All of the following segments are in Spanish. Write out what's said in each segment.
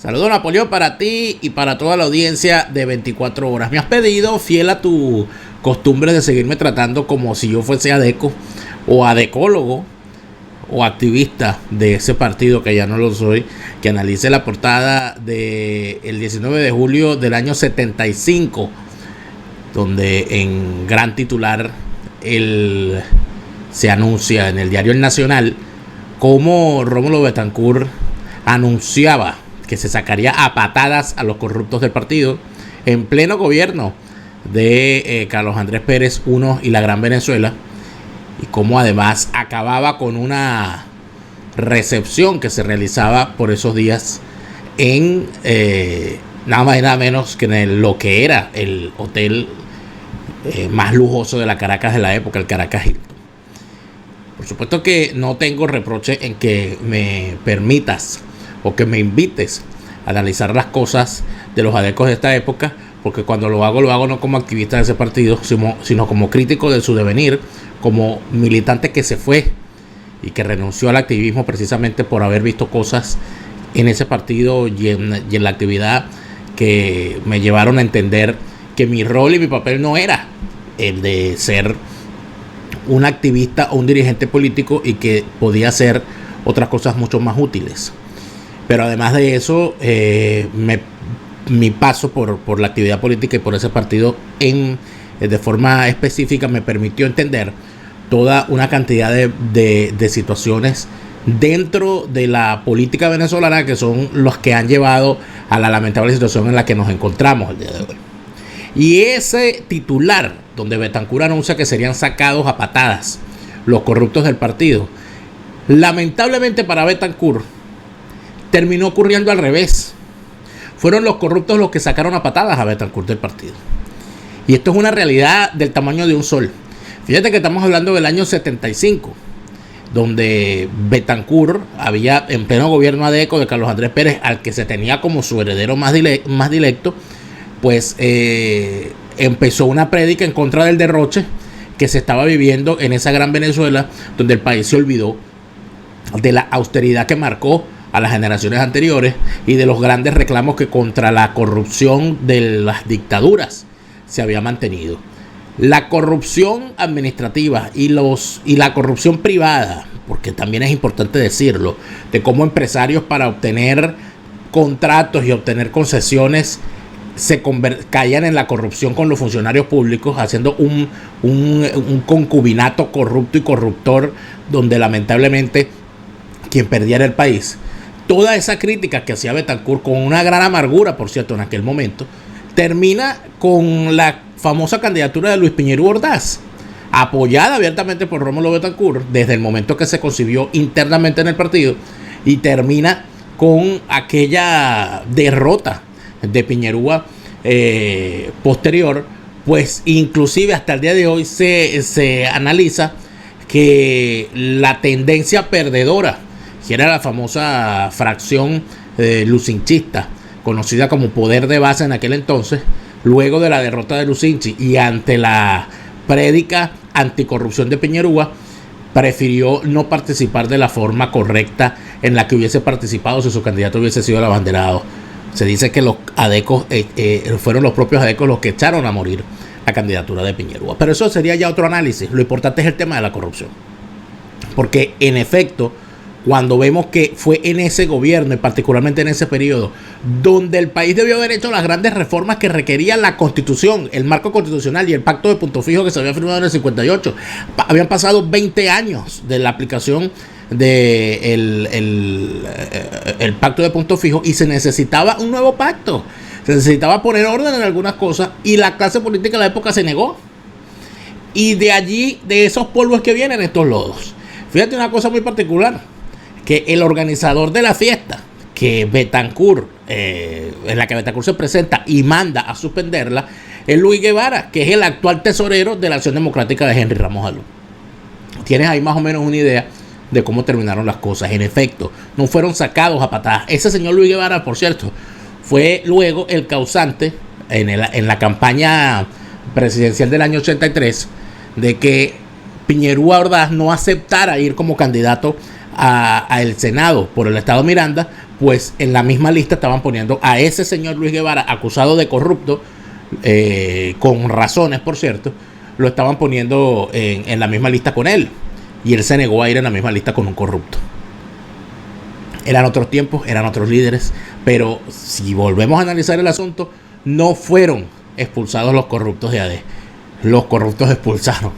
Saludos, Napoleón, para ti y para toda la audiencia de 24 horas. Me has pedido, fiel a tu costumbre de seguirme tratando como si yo fuese adeco o adecólogo o activista de ese partido, que ya no lo soy, que analice la portada del 19 de julio del año 75, donde en gran titular se anuncia en el diario El Nacional cómo Rómulo Betancourt anunciaba que se sacaría a patadas a los corruptos del partido en pleno gobierno de Carlos Andrés Pérez I y la Gran Venezuela, y cómo además acababa con una recepción que se realizaba por esos días en nada más y nada menos que en lo que era el hotel más lujoso de la Caracas de la época, el Caracas Hilton. Por supuesto que no tengo reproche en que me permitas o que me invites a analizar las cosas de los adecos de esta época, porque cuando lo hago no como activista de ese partido, sino como crítico de su devenir, como militante que se fue y que renunció al activismo precisamente por haber visto cosas en ese partido y en la actividad que me llevaron a entender que mi rol y mi papel no era el de ser un activista o un dirigente político, y que podía hacer otras cosas mucho más útiles. Pero además de eso, mi paso por la actividad política y por ese partido de forma específica me permitió entender toda una cantidad de situaciones dentro de la política venezolana, que son los que han llevado a la lamentable situación en la que nos encontramos el día de hoy. Y ese titular donde Betancourt anuncia que serían sacados a patadas los corruptos del partido, lamentablemente para Betancourt terminó ocurriendo al revés. Fueron los corruptos los que sacaron a patadas a Betancourt del partido. Y esto es una realidad del tamaño de un sol. Fíjate que estamos hablando del año 75, donde Betancourt había, en pleno gobierno adeco de Carlos Andrés Pérez, al que se tenía como su heredero más directo, pues empezó una prédica en contra del derroche que se estaba viviendo en esa gran Venezuela, donde el país se olvidó de la austeridad que marcó a las generaciones anteriores y de los grandes reclamos que contra la corrupción de las dictaduras se había mantenido. La corrupción administrativa y la corrupción privada, porque también es importante decirlo, de cómo empresarios, para obtener contratos y obtener concesiones, caían en la corrupción con los funcionarios públicos, haciendo un concubinato corrupto y corruptor, donde lamentablemente quien perdía era el país. Toda esa crítica que hacía Betancourt, con una gran amargura, por cierto, en aquel momento, termina con la famosa candidatura de Luis Piñerú Ordaz, apoyada abiertamente por Rómulo Betancourt desde el momento que se concibió internamente en el partido, y termina con aquella derrota de Piñerúa posterior. Pues inclusive hasta el día de hoy se analiza que la tendencia perdedora, que era la famosa fracción lucinchista, conocida como Poder de Base en aquel entonces, luego de la derrota de Lucinchi y ante la prédica anticorrupción de Piñerúa, prefirió no participar de la forma correcta en la que hubiese participado si su candidato hubiese sido el abanderado. Se dice que los adecos fueron los propios adecos los que echaron a morir la candidatura de Piñerúa. Pero eso sería ya otro análisis. Lo importante es el tema de la corrupción, porque en efecto, cuando vemos que fue en ese gobierno y particularmente en ese periodo donde el país debió haber hecho las grandes reformas que requerían la Constitución, el marco constitucional y el pacto de punto fijo que se había firmado en el 58. Habían pasado 20 años de la aplicación del el pacto de punto fijo, y se necesitaba un nuevo pacto. Se necesitaba poner orden en algunas cosas, y la clase política de la época se negó. Y de allí, de esos polvos que vienen estos lodos. Fíjate una cosa muy particular, que el organizador de la fiesta, que Betancourt, en la que Betancourt se presenta y manda a suspenderla, es Luis Guevara, que es el actual tesorero de la Acción Democrática de Henry Ramos Aló. Tienes ahí más o menos una idea de cómo terminaron las cosas. En efecto, no fueron sacados a patadas. Ese señor Luis Guevara, por cierto, fue luego el causante en la campaña presidencial del año 83 de que Piñerúa Ordaz no aceptara ir como candidato al Senado por el estado Miranda, pues en la misma lista estaban poniendo a ese señor Luis Guevara, acusado de corrupto, con razones, por cierto, lo estaban poniendo en la misma lista con él. Y él se negó a ir en la misma lista con un corrupto. Eran otros tiempos, eran otros líderes, pero si volvemos a analizar el asunto, no fueron expulsados los corruptos de AD. Los corruptos expulsaron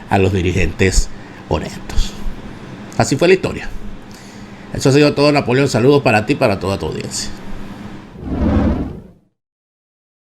a los dirigentes honestos. Así fue la historia. Eso ha sido todo, Napoleón. Saludos para ti y para toda tu audiencia.